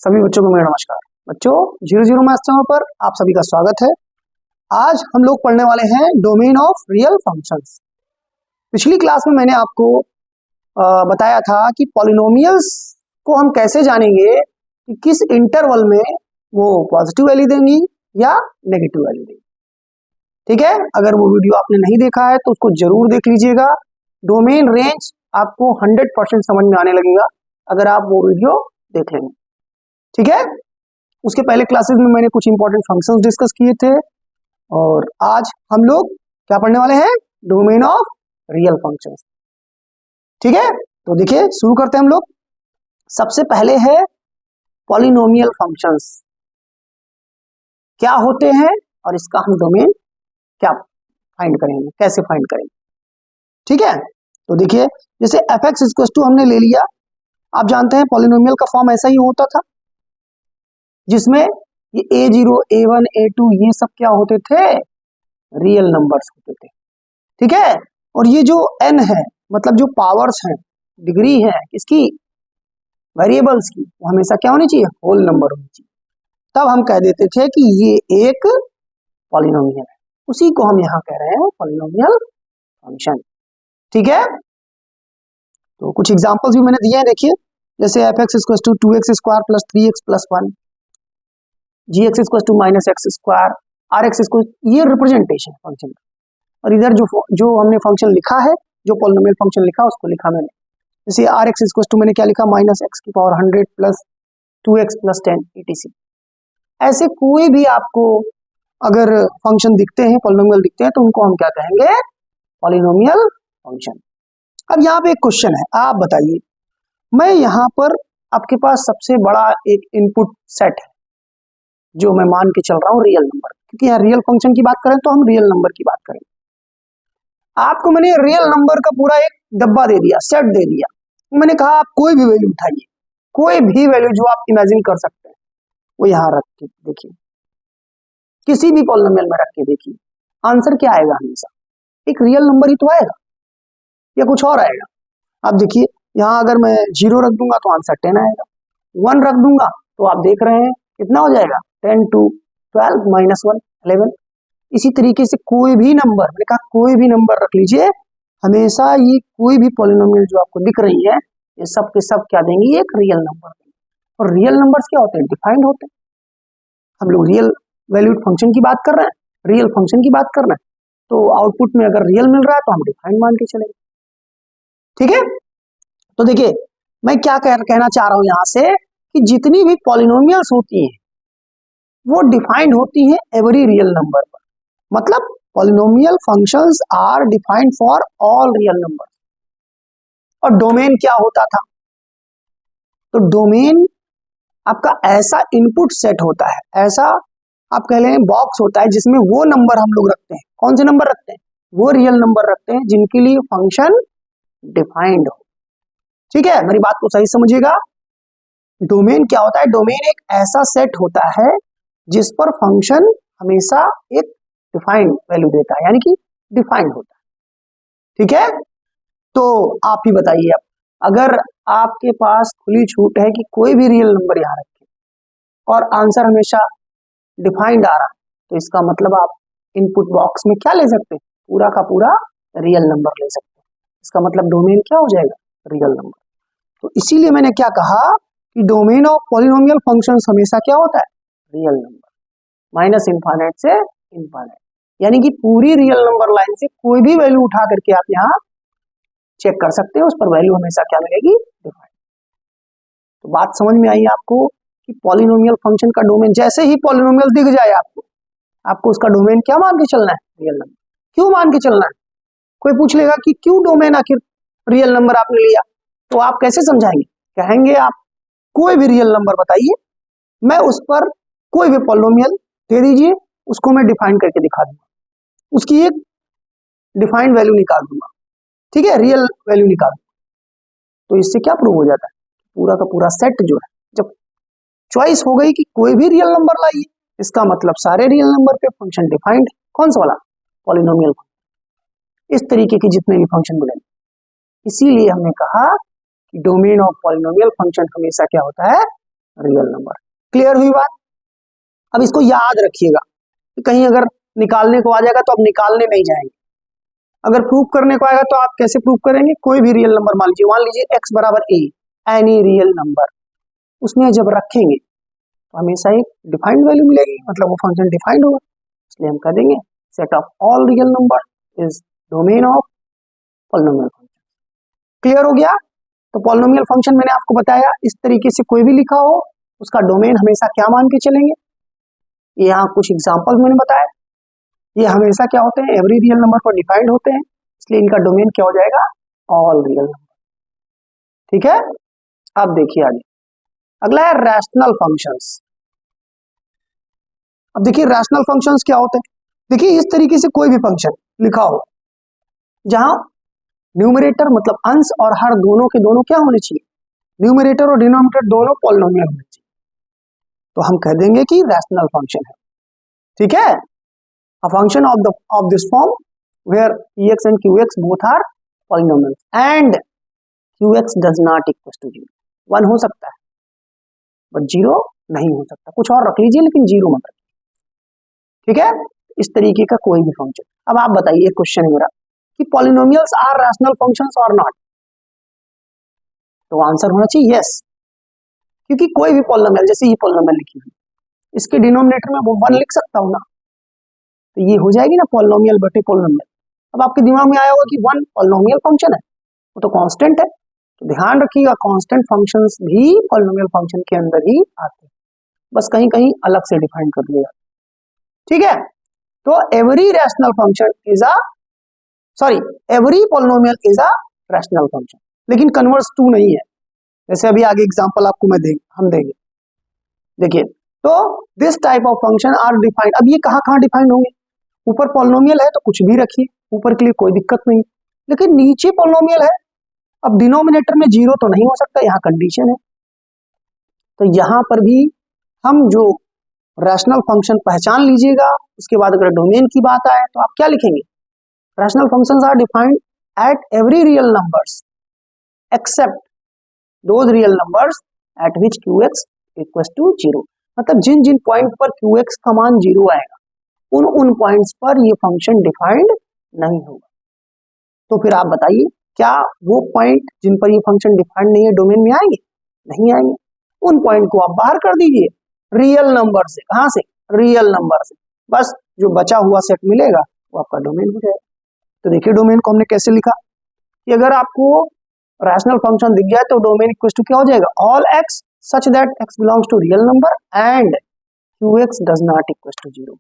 सभी बच्चों को मेरा नमस्कार। बच्चों, 00 मैथ्स चैनल पर आप सभी का स्वागत है। आज हम लोग पढ़ने वाले हैं डोमेन ऑफ रियल फंक्शंस। पिछली क्लास में मैंने आपको बताया था कि पॉलिनोमियल्स को हम कैसे जानेंगे कि किस इंटरवल में वो पॉजिटिव वैल्यू देंगी या नेगेटिव वैल्यू देंगी। ठीक है, अगर वो वीडियो आपने नहीं देखा है तो उसको जरूर देख लीजिएगा। डोमेन रेंज आपको 100% समझ में आने लगेगा अगर आप वो वीडियो देख लेंगे। ठीक है, उसके पहले क्लासेस में मैंने कुछ इंपॉर्टेंट फंक्शंस डिस्कस किए थे और आज हम लोग क्या पढ़ने वाले हैं, डोमेन ऑफ रियल फंक्शंस। ठीक है, तो देखिए शुरू करते हैं हम लोग। सबसे पहले है पॉलिनोमियल फंक्शंस क्या होते हैं और इसका हम डोमेन क्या फाइंड करेंगे, कैसे फाइंड करेंगे। ठीक है, तो देखिए जैसे f(x) = हमने ले लिया। आप जानते हैं पॉलिनोमियल का फॉर्म ऐसा ही होता था जिसमें ये a0, a1, a2 ये सब क्या होते थे, रियल नंबर्स होते थे। ठीक है, और ये जो n है मतलब जो पावर्स हैं, डिग्री है इसकी, वेरिएबल्स की, वो हमेशा क्या होनी चाहिए, होल नंबर होनी चाहिए। तब हम कह देते थे कि ये एक पॉलिनोमियल है। उसी को हम यहाँ कह रहे हैं पॉलिनोमियल फंक्शन। ठीक है, तो कुछ एग्जांपल्स भी मैंने दिए हैं। देखिए जैसे f(x) = 2x² + 3x + 1, gx = -x², rx ये रिप्रेजेंटेशन फंक्शन का। और इधर जो हमने फंक्शन लिखा है, जो पॉलिनोमियल फंक्शन लिखा उसको लिखा मैंने। जैसे rx = मैंने क्या लिखा, -x⁴ + 2x + 10 etc। ऐसे कोई भी आपको अगर फंक्शन दिखते हैं, पॉलिनोमियल दिखते हैं, तो उनको हम क्या कहेंगे, पॉलिनोमियल फंक्शन। अब यहाँ पे एक क्वेश्चन है, आप बताइए, मैं यहाँ पर आपके पास सबसे बड़ा एक इनपुट सेट है जो मैं मान के चल रहा हूँ रियल नंबर, क्योंकि यहाँ रियल फंक्शन की बात करें तो हम रियल नंबर की बात करेंगे। आपको मैंने रियल नंबर का पूरा एक डब्बा दे दिया, सेट दे दिया। मैंने कहा आप कोई भी वैल्यू उठाइए, कोई भी वैल्यू जो आप इमेजिन कर सकते हैं वो यहाँ रख के देखिए, किसी भी पॉलिनोमियल में रख के देखिए, आंसर क्या आएगा, हमेशा एक रियल नंबर ही तो आएगा या कुछ और आएगा। आप देखिए यहाँ अगर मैं 0 रख दूंगा तो आंसर 10 आएगा, 1 रख दूंगा तो आप देख रहे हैं कितना हो जाएगा, 10 2 12 -1 11। इसी तरीके से कोई भी नंबर, मैंने कहा कोई भी नंबर रख लीजिए, हमेशा ये कोई भी पॉलिनोमियल जो आपको दिख रही है ये सब के सब क्या देंगी, एक रियल नंबर देंगी। और रियल नंबर्स क्या होते हैं, डिफाइंड होते हैं। हम लोग रियल वैल्यूड फंक्शन की बात कर रहे हैं, रियल फंक्शन की बात कर रहे हैं, तो आउटपुट में अगर रियल मिल रहा है तो हम डिफाइंड मान के चलेंगे। ठीक है, तो देखिए मैं क्या कहना चाह रहा हूं यहां से कि जितनी भी पॉलिनोमियल्स होती हैं वो डिफाइंड होती हैं एवरी रियल नंबर पर। मतलब polynomial functions are defined for all real number. और डोमेन क्या होता था, तो डोमेन आपका ऐसा इनपुट सेट होता है, ऐसा आप कह लें बॉक्स होता है जिसमें वो नंबर हम लोग रखते हैं। कौन से नंबर रखते हैं, वो रियल नंबर रखते हैं जिनके लिए फंक्शन डिफाइंड हो। ठीक है, मेरी बात को सही समझिएगा। डोमेन क्या होता है, डोमेन एक ऐसा सेट होता है जिस पर फंक्शन हमेशा एक डिफाइंड वैल्यू देता है, यानी कि डिफाइंड होता है। ठीक है, तो आप ही बताइए, अब अगर आपके पास खुली छूट है कि कोई भी रियल नंबर यहां रखें और आंसर हमेशा डिफाइंड आ रहा है, तो इसका मतलब आप इनपुट बॉक्स में क्या ले सकते हैं, पूरा का पूरा रियल नंबर ले सकते हैं। इसका मतलब डोमेन क्या हो जाएगा, रियल नंबर। तो इसीलिए मैंने क्या कहा कि डोमेन ऑफ पॉलिनोमियल फंक्शंस हमेशा क्या होता है, रियल नंबर, -∞ से इनफाइनाइट, यानी कि पूरी रियल नंबर लाइन से कोई भी वैल्यू उठा करके आप यहाँ चेक कर सकते हैं, उस पर वैल्यू हमेशा क्या मिलेगी, डिफाइंड। तो बात समझ में आई आपको कि पॉलिनोमियल फंक्शन का डोमेन, जैसे ही पॉलिनोमियल दिख जाए आपको उसका डोमेन क्या मान के चलना है, रियल नंबर। क्यों मान के चलना है, कोई पूछ लेगा कि क्यों डोमेन आखिर रियल नंबर आपने लिया, तो आप कैसे समझाएंगे, कहेंगे आप कोई भी रियल नंबर बताइए, मैं उस पर कोई भी पॉलिनोमियल दे दीजिए, उसको मैं डिफाइन करके दिखा दूंगा, उसकी एक डिफाइंड वैल्यू निकाल दूंगा। ठीक है, रियल वैल्यू निकाल दूंगा। तो इससे क्या प्रूव हो जाता है, पूरा का पूरा सेट जो है, जब चॉइस हो गई कि कोई भी रियल नंबर लाइए, इसका मतलब सारे रियल नंबर पे फंक्शन डिफाइंड, कौन सा वाला, पॉलिनोमियल। इस तरीके के जितने भी फंक्शन मिलेंगे, इसीलिए हमने कहा कि डोमेन ऑफ पॉलिनोमियल फंक्शन हमेशा क्या होता है, रियल नंबर। क्लियर हुई बात? अब इसको याद रखिएगा, कहीं अगर निकालने को आ जाएगा तो अब निकालने नहीं जाएंगे, अगर प्रूव करने को आएगा तो आप कैसे प्रूव करेंगे? कोई भी रियल नंबर मान लीजिए x बराबर a, एनी रियल नंबर, उसमें जब रखेंगे तो हमेशा एक डिफाइंड वैल्यू मिलेगी, मतलब वो फंक्शन डिफाइंड होगा, इसलिए हम कह देंगे set of all real number is domain of polynomial function. Clear हो गया? तो पॉलिनोमियल फंक्शन मैंने आपको बताया, इस तरीके से कोई भी लिखा हो उसका डोमेन हमेशा क्या मान के चलेंगे, यहाँ कुछ एग्जांपल मैंने बताया, ये हमेशा क्या होते हैं, एवरी रियल नंबर पर डिफाइंड होते हैं, इसलिए इनका डोमेन क्या हो जाएगा, ऑल रियल नंबर। ठीक है, अब देखिए आगे अगला है रैशनल फंक्शंस। अब देखिए रैशनल फंक्शंस क्या होते हैं, देखिए इस तरीके से कोई भी फंक्शन लिखा हो जहां न्यूमरेटर मतलब अंश और हर दोनों के दोनों क्या होने चाहिए, न्यूमरेटर और डिनोमिनेटर दोनों पॉलिनोमियल होने चाहिए, तो हम कह देंगे कि रैशनल फंक्शन है। ठीक है, a function of this form where px and qx both are polynomials and qx does not equal to 0, 1 हो सकता है बट 0 नहीं हो सकता, कुछ और रख लीजिए लेकिन 0 मत रखिए। ठीक है, इस तरीके का कोई भी फंक्शन। अब आप बताइए, क्वेश्चन है मेरा कि पॉलिनोमियल्स आर रैशनल फंक्शंस और नॉट, तो आंसर होना चाहिए यस, क्योंकि कोई भी पॉलिनोमियल, जैसे ये पॉलिनोमियल लिखी हुई, इसके डिनोमिनेटर में वो 1 लिख सकता हूं ना, तो ये हो जाएगी ना पॉलिनोमियल बटे पॉलिनोमियल। अब आपके दिमाग में आया होगा कि 1 पॉलिनोमियल फंक्शन है, वो तो कांस्टेंट है, तो ध्यान रखिएगा कांस्टेंट फंक्शंस भी पॉलिनोमियल फंक्शन के अंदर ही आते हैं, बस कहीं कहीं अलग से डिफाइन कर दिया। ठीक है, तो every rational function is a every polynomial is a rational function, लेकिन कन्वर्स टू नहीं है, जैसे अभी आगे एग्जांपल आपको हम देंगे। देखिए, तो this type of function are defined, अब ये कहाँ डिफाइंड होंगे, ऊपर पॉलिनोमियल है तो कुछ भी रखिए ऊपर के लिए, कोई दिक्कत नहीं, लेकिन नीचे पॉलिनोमियल है, अब डिनोमिनेटर में 0 तो नहीं हो सकता, यहाँ कंडीशन है, तो यहाँ पर भी हम जो रैशनल फंक्शन पहचान लीजिएगा, उसके बाद अगर डोमेन की बात आए तो आप क्या लिखेंगे, rational functions are defined at every real numbers except those real numbers at which qx equals to 0, मतलब जिन जिन पॉइंट पर qx का मान 0 आएगा उन पॉइंट्स पर ये फंक्शन डिफाइंड नहीं होगा। तो फिर आप बताइए, क्या वो पॉइंट जिन पर ये फंक्शन डिफाइंड नहीं है डोमेन में आएंगे? नहीं आएंगे, उन पॉइंट को आप बाहर कर दीजिए रियल नंबर से, कहां से, रियल नंबर से, बस जो बचा हुआ सेट मिलेगा वो आपका डोमेन हो जाएगा। तो देखिए डोमेन को हमने कैसे लिखा कि अगर आपको रैशनल फंक्शन दिख जाए तो डोमेन इक्वल टू क्या हो जाएगा, all x such that x belongs to real number and qx does not equal to 0।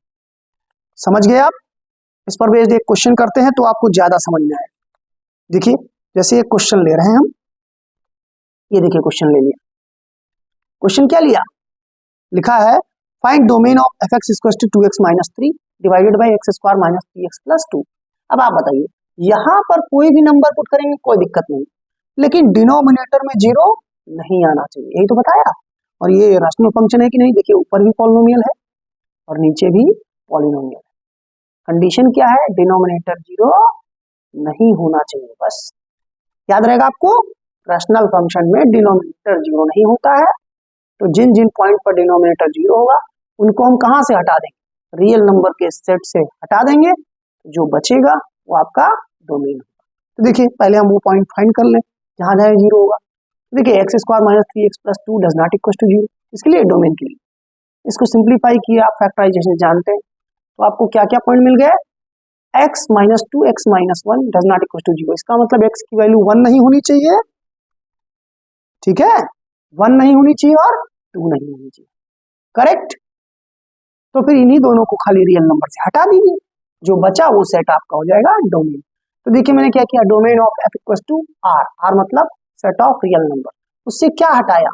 समझ गए आप? इस पर बेस्ड एक क्वेश्चन करते हैं तो आपको ज्यादा समझ में आएगा। देखिए जैसे एक क्वेश्चन ले रहे हैं हम, ये देखिए क्वेश्चन ले लिया, क्वेश्चन क्या लिया, लिखा है find domain of f x equal to 2x minus 3 divided by x square minus 3x plus 2। अब आप बताइए, यहां पर कोई भी नंबर पुट करेंगे कोई दिक्कत नहीं, लेकिन डिनोमिनेटर में 0 नहीं आना चाहिए, यही तो बताया। और ये रैशनल फंक्शन है कि नहीं, देखिए ऊपर भी पॉलिनोमियल है और नीचे भी पॉलिनोमियल है, कंडीशन क्या है, डिनोमिनेटर 0 नहीं होना चाहिए, बस याद रहेगा आपको, रैशनल फंक्शन में डिनोमिनेटर 0 नहीं होता है, तो जिन जिन पॉइंट पर डिनोमिनेटर 0 होगा उनको हम कहां से हटा देंगे, रियल नंबर के सेट से हटा देंगे, जो बचेगा वो आपका डोमेन होगा। तो देखिए पहले हम वो पॉइंट फाइंड कर लें जहां जहां 0 होगा, देखिए x square minus 3x plus 2 does not equal to 0, इसके लिए डोमेन के लिए इसको सिंप्लीफाई किए, आप फैक्टराइजेशन जानते हैं, तो आपको क्या क्या पॉइंट मिल गया, x minus 2 x minus 1 does not equal to 0, इसका मतलब x की वैल्यू 1 नहीं होनी चाहिए, ठीक है, 1 नहीं होनी चाहिए और 2 नहीं होनी चाहिए, करेक्ट। तो फिर इन्हीं दोनों को खाली रियल नंबर से हटा दीजिए, जो बचा वो सेट आपका हो जाएगा डोमेन। तो देखिए मैंने क्या किया, domain of f equal to r, r मतलब सेट ऑफ रियल नंबर, उससे क्या हटाया,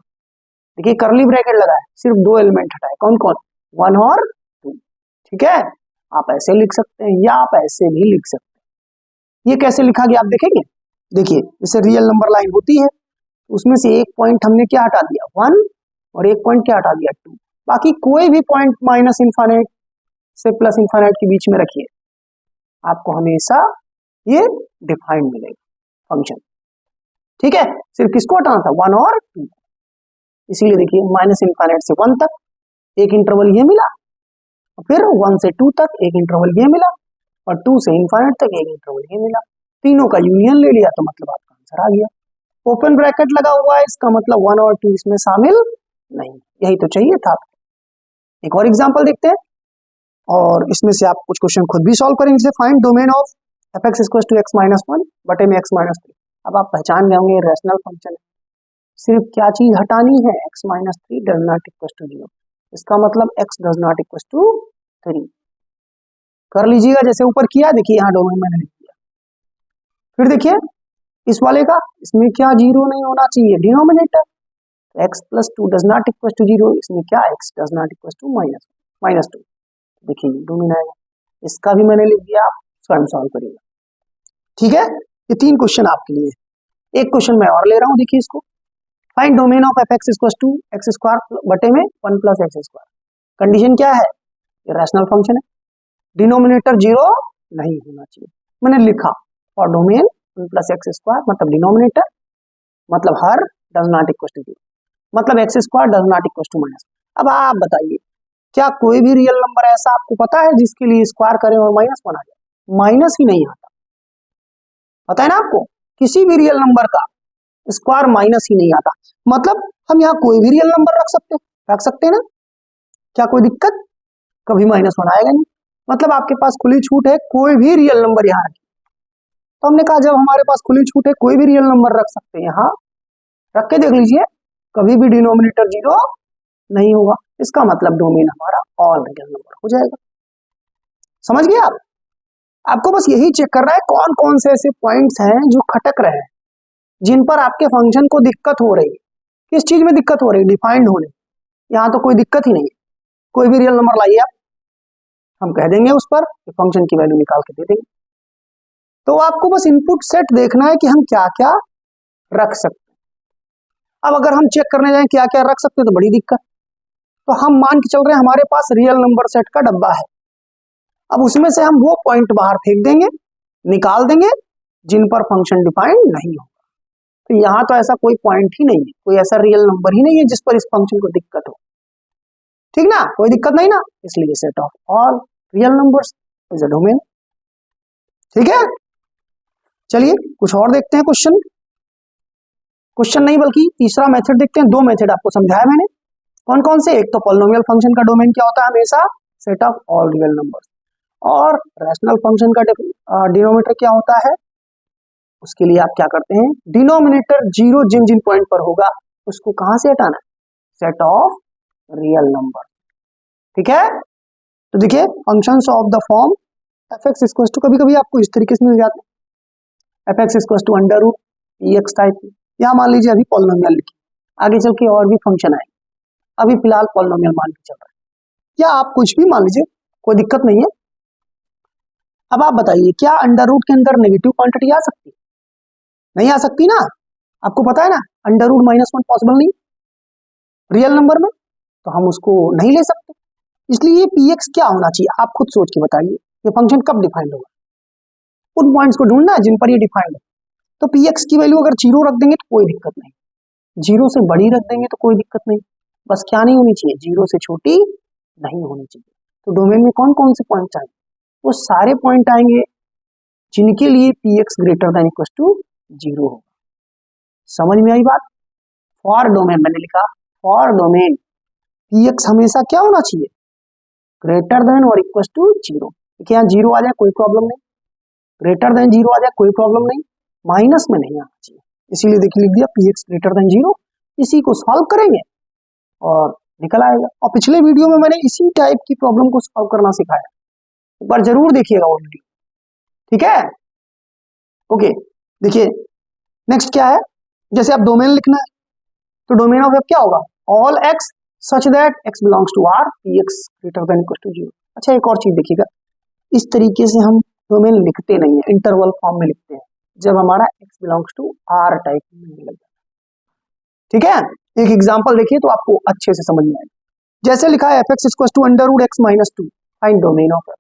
देखिए करली ब्रैकेट लगाया, सिर्फ 2 एलिमेंट हटाए, कौन कौन, 1 और 2, ठीक है। आप ऐसे लिख सकते हैं या आप ऐसे भी लिख सकते हैं, ये कैसे लिखा गया आप देखेंगे, देखिए जैसे रियल नंबर लाइन होती है, उसमें से एक पॉइंट हमने क्या हटा दिया 1 और एक पॉइंट क्या हटा दिया 2, बाकी कोई भी पॉइंट माइनस इन्फाइनाइट से प्लस इन्फाइनाइट के बीच में रखिए, आपको हमेशा ये डिफाइंड मिलेगा फंक्शन, ठीक है, सिर्फ किसको हटाना था 1 और 2। इसीलिए देखिए माइनस इनफाइनाइट से 1 तक एक इंटरवल ये मिला, फिर 1 से 2 तक एक इंटरवल ये मिला, और 2 से इनफाइनाइट तक एक इंटरवल ये मिला। तीनों का यूनियन ले लिया तो मतलब आपका आंसर आ गया। ओपन ब्रैकेट लगा हुआ है, इसका मतलब 1 और 2 इसमें शामिल नहीं, यही तो चाहिए था आपको। एक और एग्जांपल देखते हैं, और इसमें से आप कुछ क्वेश्चन खुद भी सॉल्व करेंगे। जैसे find domain of fx equal to x minus 1 बटे में x माइनस 3। अब आप पहचान गए होंगे रैशनल फंक्शन है, सिर्फ क्या चीज हटानी है, x minus 3 does not equal to 0। इसका मतलब x does not equal to 3 कर लीजिएगा जैसे ऊपर किया। देखिए यहाँ डोमेन मैंने लिख दिया। फिर देखिए इस वाले का, इसमें क्या 0 नहीं होना चाहिए, denominator x plus 2 does not equal to 0, इसमें क्या x does not equal to minus 2। देखिए डोमेन आएगा, इसका भी मैंने लिख दिया, आप स्वयं सॉल्व करिएगा। ठीक है, ये 3 क्वेश्चन आपके लिए। एक क्वेश्चन मैं और ले रहा हूं, देखिए इसको। Find domain of fx equal to x square बटे में 1 प्लस x स्क्वायर। कंडीशन क्या है, ये रैशनल फंक्शन है, डिनोमिनेटर 0 नहीं होना चाहिए। मैंने लिखा for domain 1 plus x square, मतलब डिनोमिनेटर मतलब हर डज नॉट इक्वल टू 0, मतलब x square does not equal to minus. अब आप बताइए क्या कोई भी रियल नंबर ऐसा आपको पता है जिसके लिए स्क्वायर करें और माइनस बना जाए? माइनस ही नहीं आता, पता है ना आपको, किसी भी रियल नंबर का स्क्वायर माइनस ही नहीं आता। मतलब हम यहाँ कोई भी रियल नंबर रख सकते हैं ना, क्या कोई दिक्कत? कभी माइनस बनाएगा नहीं, मतलब आपके पास खुली छूट है कोई भी रियल नंबर यहाँ रखिए। तो हमने कहा जब हमारे पास खुली छूट है कोई भी रियल नंबर रख सकते हैं, यहाँ रख के देख लीजिए, कभी भी डिनोमिनेटर 0 नहीं होगा। इसका मतलब डोमेन हमारा ऑल रियल नंबर हो जाएगा। समझ गए आप? आपको बस यही चेक करना है कौन कौन से ऐसे पॉइंट्स हैं जो खटक रहे हैं, जिन पर आपके फंक्शन को दिक्कत हो रही है। किस चीज में दिक्कत हो रही है? डिफाइंड होने। यहाँ तो कोई दिक्कत ही नहीं है, कोई भी रियल नंबर लाइए आप, हम कह देंगे उस पर फंक्शन की वैल्यू निकाल के दे देंगे। तो आपको बस इनपुट सेट देखना है कि हम क्या क्या रख सकते हैं। अब अगर हम चेक करने जाएं क्या क्या रख सकते हैं तो बड़ी दिक्कत। तो हम मान के चल रहे हैं हमारे पास रियल नंबर सेट का डब्बा है, अब उसमें से हम वो पॉइंट बाहर फेंक देंगे, निकाल देंगे जिन पर फंक्शन डिफाइंड नहीं होगा। तो यहाँ तो ऐसा कोई पॉइंट ही नहीं है, कोई ऐसा रियल नंबर ही नहीं है जिस पर इस फंक्शन को दिक्कत हो। ठीक ना, कोई दिक्कत नहीं ना, इसलिए set of all real numbers is a domain. ठीक है, चलिए कुछ और देखते हैं क्वेश्चन। क्वेश्चन नहीं बल्कि तीसरा मेथड देखते हैं। 2 मेथड आपको समझाया मैंने, कौन कौन से? एक तो पॉलिनोमियल फंक्शन का डोमेन क्या होता है, हमेशा set of all real numbers, और रैशनल फंक्शन का डिनोमिनेटर क्या होता है, उसके लिए आप क्या करते हैं, डिनोमिनेटर 0 जिन जिन पॉइंट पर होगा उसको कहां से हटाना है, सेट ऑफ रियल नंबर। ठीक है, तो देखिए functions of the form fx equal to, कभी कभी आपको इस तरीके से मिल जाते हैं, fx equal to under root ex type. यहाँ मान लीजिए अभी पॉलिनोमियल लिखिए, आगे चल के और भी फंक्शन आए, अभी फिलहाल पॉलिनोमियल मान के चल रहा है, या आप कुछ भी मान लीजिए, कोई दिक्कत नहीं है। अब आप बताइए क्या अंडर रूट के अंदर नेगेटिव क्वांटिटी आ सकती है? नहीं आ सकती ना, आपको पता है ना, अंडर रूट -1 पॉसिबल नहीं रियल नंबर में, तो हम उसको नहीं ले सकते। इसलिए px क्या होना चाहिए, आप खुद सोच के बताइए, ये फंक्शन कब डिफाइंड होगा? उन पॉइंट्स को ढूंढना है जिन पर ये डिफाइंड है। तो px की वैल्यू अगर 0 रख देंगे तो कोई दिक्कत नहीं, 0 से बड़ी रख देंगे तो कोई दिक्कत नहीं, बस क्या नहीं होनी चाहिए, 0 से छोटी नहीं होनी चाहिए। तो डोमेन में कौन कौन से पॉइंट आएंगे? वो सारे पॉइंट आएंगे जिनके लिए px greater than equal to 0 होगा। समझ में आई बात? फॉर डोमेन मैंने लिखा, फॉर डोमेन px हमेशा क्या होना चाहिए, ग्रेटर देन और इक्वल टू 0। देखिए यहाँ 0 आ जाए कोई प्रॉब्लम नहीं, ग्रेटर देन 0 आ जाए कोई प्रॉब्लम नहीं, माइनस में नहीं आना चाहिए, इसीलिए देखिए लिख दिया px ग्रेटर देन 0। इसी को सॉल्व करेंगे और निकल आएगा। और पिछले वीडियो में मैंने इसी टाइप की प्रॉब्लम को सॉल्व करना सिखाया, एक बार जरूर देखिएगा वो वीडियो। ठीक है, ओके। देखिए नेक्स्ट क्या है, जैसे आप डोमेन लिखना है तो डोमेन ऑफ क्या होगा, all x such that x belongs to R px greater than equal to 0। अच्छा एक और चीज देखिएगा, इस तरीके से हम डोमेन लिखते नहीं है, इंटरवल फॉर्म में लिखते हैं जब हमारा x belongs to R type में लग जाता है। ठीक है, एक एग्जांपल देखिए तो आपको अच्छे से समझ में आएगा। जैसे लिखा है fx equal to under root x minus 2, find domain of f।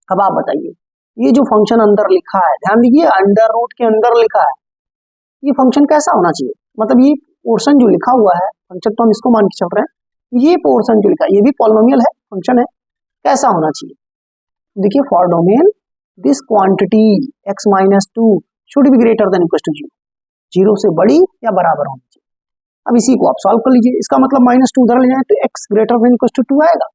अब आप बताइए ये जो फंक्शन अंदर लिखा है, ध्यान दीजिए अंडर रूट के अंदर लिखा है, ये फंक्शन कैसा होना चाहिए, मतलब ये पोर्शन जो लिखा हुआ है फंक्शन तो हम इसको मान के चल रहे हैं, ये पोर्शन जो लिखा है ये भी पॉलिनोमियल है, फंक्शन है, कैसा होना चाहिए? देखिए for domain this quantity x minus two should be greater than equal to zero, zero से बड़ी या बराबर होनी चाहिए। अब इसी को आप सॉल्व कर लीजिए, इसका मतलब माइनस टू उधर ले जाए तो x greater than equal to two आएगा,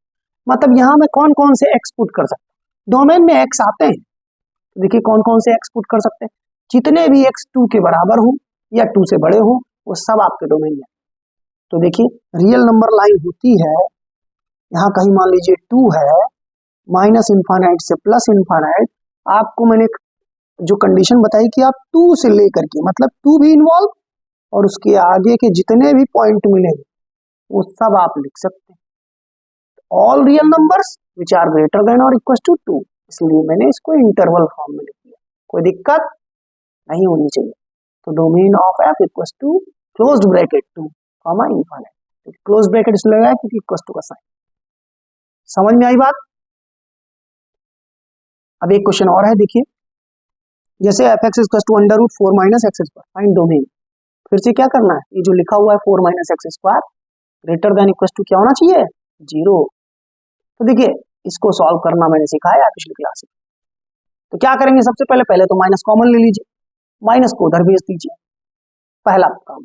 मतलब यहाँ मैं कौन कौन से x पुट कर सकता हूँ, डोमेन में x आते हैं तो देखिए कौन कौन से x पुट कर सकते हैं, जितने भी x 2 के बराबर हो या 2 से बड़े हो वो सब आपके डोमेन में। तो देखिए रियल नंबर लाइन होती है, यहाँ कहीं मान लीजिए 2 है, माइनस इन्फानाइट से प्लस इन्फानाइट, आपको मैंने जो कंडीशन बताई कि आप 2 से लेकर के मतलब 2 भी इन्वॉल्व और उसके आगे के जितने भी पॉइंट मिलेंगे वो सब आप लिख सकते हैं, all real numbers which are greater than और इक्वल टू 2, इसलिए मैंने इसको इंटरवल फॉर्म में लिख दिया, कोई दिक्कत नहीं होनी चाहिए। तो domain of f equal to closed bracket 2 comma infinite, close bracket इसलिए लगाया क्योंकि इक्वल टू का साइन। समझ में आई बात? अब एक क्वेश्चन और है, देखिए जैसे f x equal to under root 4 minus x square, find domain. फिर से क्या करना है, ये जो लिखा हुआ है 4 minus x square greater than equal to क्या होना चाहिए, जीरो। तो देखिए इसको सॉल्व करना मैंने सिखाया पिछली क्लास में। तो क्या करेंगे, सबसे पहले तो माइनस कॉमन ले लीजिए, माइनस को उधर भेज दीजिए, पहला काम।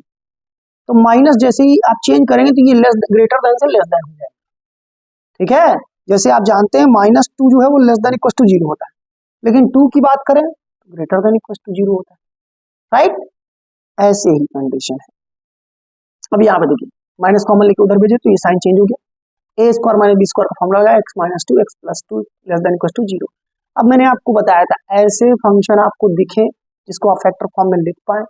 तो माइनस जैसे ही आप चेंज करेंगे तो ये लेस ग्रेटर देन से लेस देन हो जाएगा, ठीक है। जैसे आप जानते हैं माइनस टू जो है वो less than equal to zero होता है, लेकिन 2 की बात करें तो greater than equal to zero होता है, राइट। ऐसे ही कंडीशन है। अब यहाँ पे देखिए माइनस कॉमन लेके उधर भेजे तो ये साइन चेंज हो गया, a square minus b square का फॉर्मूला लगा x minus two x plus two less than equal to zero. अब मैंने आपको बताया था ऐसे फंक्शन आपको दिखे जिसको आप फैक्टर फॉर्म में लिख पाए,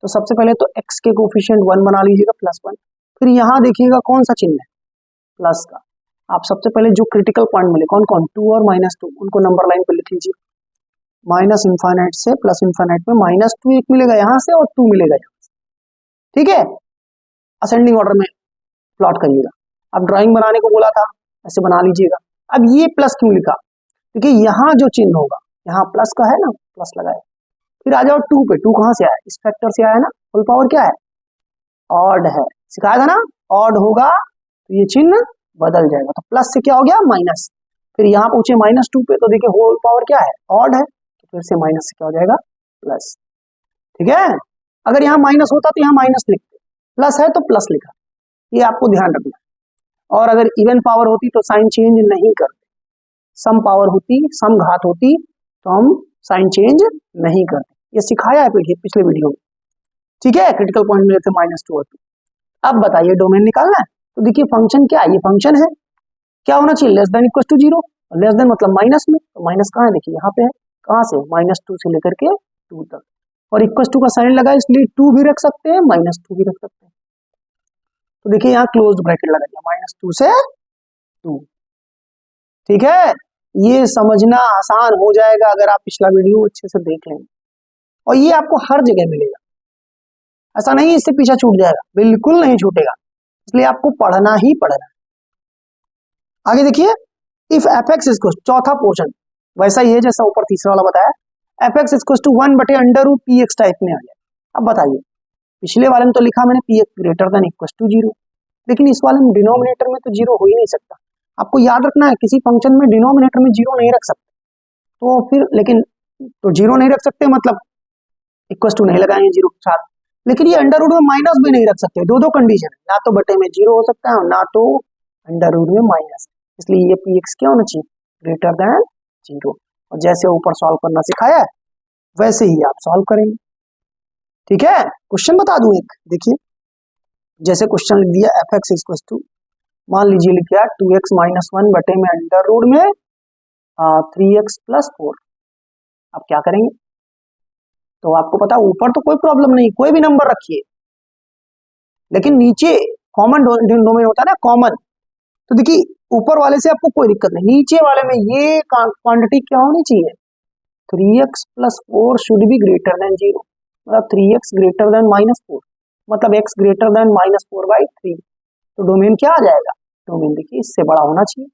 तो सबसे पहले तो x के कोफिशिएंट 1 बना लीजिएगा +1, फिर यहाँ देखिएगा कौन सा चिन्ह है, प्लस का। आप सबसे पहले जो क्रिटिकल पॉइंट मिले कौन कौन, 2 और -2, उनको नंबर लाइन पर लिख लीजिए, माइनस इन्फाइनाइट से प्लस इन्फाइनाइट में -2 एक मिलेगा यहाँ से और 2 मिलेगा यहाँ से, ठीक है। असेंडिंग ऑर्डर में प्लॉट करिएगा। अब ड्राइंग बनाने को बोला था, ऐसे बना लीजिएगा। अब ये प्लस क्यों लिखा, क्योंकि यहाँ जो चिन्ह होगा यहाँ प्लस का है ना, प्लस लगाए। फिर आ जाओ 2 पे, 2 कहाँ से आया, इस फैक्टर से आया ना, फुल पावर क्या है, ऑड है, सिखाया था ना, ऑड होगा तो ये चिन्ह बदल जाएगा, तो प्लस से क्या हो गया माइनस। फिर यहाँ पहुंचे -2 पे तो देखिए होल पावर क्या है, ऑड है, तो फिर से माइनस से क्या हो जाएगा प्लस, ठीक है। अगर यहाँ माइनस होता तो यहाँ माइनस लिखते, प्लस है तो प्लस लिखा, ये आपको ध्यान रखना। और अगर इवन पावर होती तो साइन चेंज नहीं करते, सम पावर होती, सम घात होती तो हम साइन चेंज नहीं करते, ये सिखाया है पिछले वीडियो में, ठीक है। क्रिटिकल पॉइंट मिले थे -2 और 2। अब बताइए डोमेन निकालना है, तो देखिए फंक्शन क्या है, ये फंक्शन है, क्या होना चाहिए, less than equal to zero, less than मतलब माइनस में, तो माइनस कहाँ है, देखिए यहाँ पे है, कहाँ से, -2 से लेकर के 2 तक, और इक्वल टू का साइन लगा इसलिए 2 भी रख सकते हैं -2 भी रख सकते हैं। तो देखिए यहाँ क्लोज्ड ब्रैकेट लगा दिया, -2 से 2, ठीक है। ये समझना आसान हो जाएगा अगर आप पिछला वीडियो अच्छे से देख लेंगे, और ये आपको हर जगह मिलेगा, ऐसा नहीं इससे पीछा छूट जाएगा, बिल्कुल नहीं छूटेगा, इसलिए आपको पढ़ना ही पढ़ना है। आगे देखिए इफ एफ एक्स इक्वल, चौथा पोर्शन वैसा ही है जैसा ऊपर तीसरा वाला बताया, f x equal to 1/√px type में आ गया। अब बताइए पिछले वाले में तो लिखा मैंने px greater than equal to zero, लेकिन इस वाले में डिनोमिनेटर में तो जीरो हो ही नहीं सकता। आपको याद रखना है किसी फंक्शन में डिनोमिनेटर में जीरो नहीं रख सकते, तो फिर लेकिन तो जीरो नहीं रख सकते मतलब इक्वल टू नहीं लगाएंगे जीरो के साथ, लेकिन ये अंडर रूट में माइनस भी नहीं रख सकते, दो कंडीशन है, ना तो बटे में जीरो हो सकता है ना तो अंडर रूट में माइनस, इसलिए ये px क्या होना चाहिए, ग्रेटर देन जीरो। और जैसे ऊपर सॉल्व करना सिखाया है वैसे ही आप सॉल्व करेंगे, ठीक है। क्वेश्चन बता दूं एक, देखिए जैसे क्वेश्चन लिख दिया एफ एक्स इक्वल टू, मान लीजिए लिख दिया 2x - 1 बटे में अंडर रूट में 3x + 4। अब क्या करेंगे, तो आपको पता ऊपर तो कोई प्रॉब्लम नहीं, कोई भी नंबर रखिए, लेकिन नीचे कॉमन डोमेन होता है ना कॉमन, तो देखिए ऊपर वाले से आपको कोई दिक्कत नहीं, नीचे वाले में ये क्वांटिटी क्या होनी चाहिए, 3x + 4 should be greater than zero, मतलब 3x ग्रेटर देन -4, मतलब x ग्रेटर देन -4/3, तो डोमेन क्या आ जाएगा, डोमेन देखिए इससे बड़ा होना चाहिए,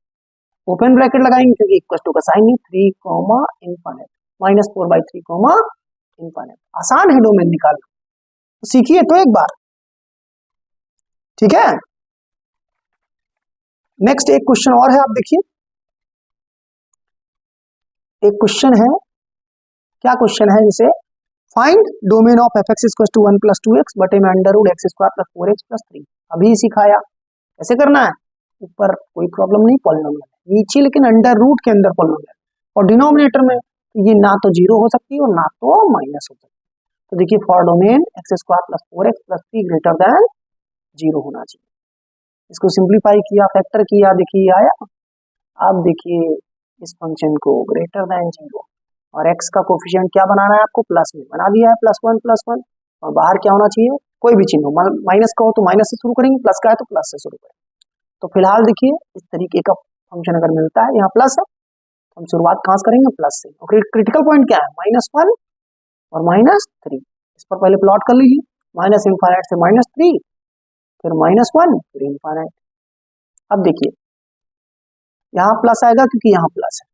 ओपन ब्रैकेट लगाएंगे क्योंकि इक्वल टू का साइन नहीं, 3, इनफाइनाइट -4/3, इनफाइनाइट। आसान है डोमेन निकालना, तो सीखिए तो एक बार। ठीक है। नेक्स्ट एक क्वेश्चन और है, आप देखिए एक क्वेश्चन है, क्या क्वेश्चन है, जैसे find domain of f x equal to 1 + 2x बटे में under root x square plus 4x plus 3। अभी सिखाया कैसे करना है, ऊपर कोई प्रॉब्लम नहीं, पॉलिनोमियल नीचे लेकिन अंडर रूट के अंदर पॉलिनोमियल और डिनोमिनेटर में ये ना तो जीरो हो सकती है और ना तो माइनस हो सकती है। तो देखिए for domain x square plus 4x plus 3 greater than zero होना चाहिए। इसको सिंप्लीफाई किया, फैक्टर किया, देखिए आया। अब देखिए इस फंक्शन को ग्रेटर देन जीरो और x का कोफिशिएंट क्या बनाना है आपको, प्लस में बना दिया है, +1 और बाहर क्या होना चाहिए, कोई भी चिन्ह हो, माइनस का हो तो माइनस से शुरू करेंगे, प्लस का है तो प्लस से शुरू करेंगे। तो फिलहाल देखिए इस तरीके का फंक्शन अगर मिलता है, यहाँ प्लस है, हम शुरुआत कहाँ से करेंगे, प्लस से। और क्रिटिकल पॉइंट क्या है, -1 और -3। इस पर पहले प्लॉट कर लीजिए, -∞ से -3, फिर -1, फिर इनफाइनाइट। अब देखिए यहाँ प्लस आएगा क्योंकि यहाँ प्लस है।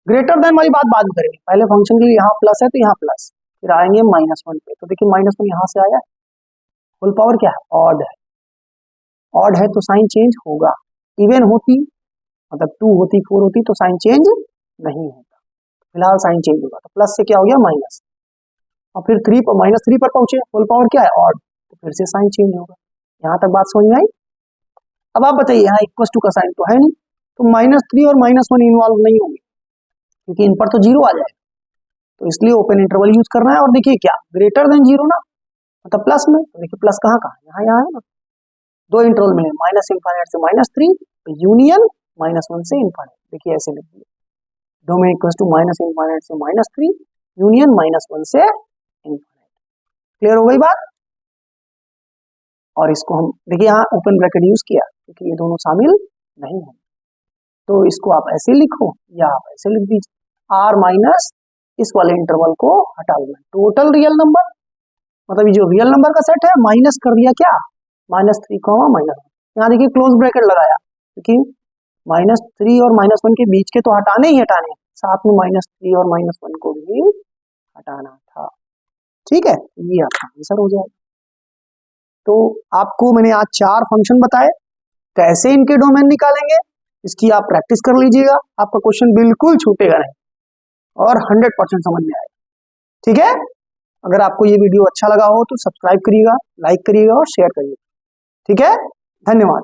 ग्रेटर देन वाली बात बाद में करेंगे, पहले फंक्शन के लिए यहाँ प्लस है तो यहाँ प्लस, फिर आएंगे -1 पे। तो देखिए -1 यहाँ से आया, फुल पावर क्या है, ऑड है, ऑड है तो साइन चेंज होगा। इवन होती मतलब 2 होती 4 होती तो साइन चेंज नहीं होता, फिलहाल साइन चेंज होगा। तो प्लस से क्या हो गया माइनस, और फिर 3 पर -3 पर पहुंचे, फुल पावर क्या है ऑड, तो फिर से साइन चेंज होगा। यहाँ तक बात समझ में आई। अब आप बताइए यहाँ इक्वल टू का साइन तो है नहीं, तो -3 और -1 इन्वॉल्व नहीं होंगे क्योंकि इन पर तो जीरो आ जाएगा, तो इसलिए ओपन इंटरवल यूज करना है। और देखिए क्या ग्रेटर देन जीरो ना, मतलब प्लस में, तो देखिए प्लस कहाँ कहाँ, यहाँ यहाँ है ना, दो इंटरवल मिले, -∞ से -3 यूनियन -1 से इनफाइनाइट। देखिए ऐसे लिख दिए, डोमेन इक्वल टू -∞ से -3 यूनियन -1 से इनफाइनाइट। क्लियर हो गई बात। और इसको हम देखिए यहाँ ओपन ब्रैकेट यूज किया क्योंकि ये दोनों शामिल नहीं है, तो इसको आप ऐसे लिखो या आप ऐसे लिख दीजिए, r माइनस इस वाले इंटरवल को हटा देना, टोटल रियल नंबर मतलब ये जो रियल नंबर का सेट है माइनस कर दिया क्या, -3, यहाँ देखिए क्लोज ब्रैकेट लगाया क्योंकि -3 और -1 के बीच के तो हटाने ही हटाने, साथ में -3 और -1 को भी हटाना था। ठीक है, ये आपका आंसर हो जाएगा। तो आपको मैंने आज 4 फंक्शन बताए, कैसे इनके डोमेन निकालेंगे इसकी आप प्रैक्टिस कर लीजिएगा, आपका क्वेश्चन बिल्कुल छूटेगा नहीं और 100% समझ में आएगा। ठीक है, अगर आपको ये वीडियो अच्छा लगा हो तो सब्सक्राइब करिएगा, लाइक करिएगा और शेयर करिएगा। ठीक है, धन्यवाद।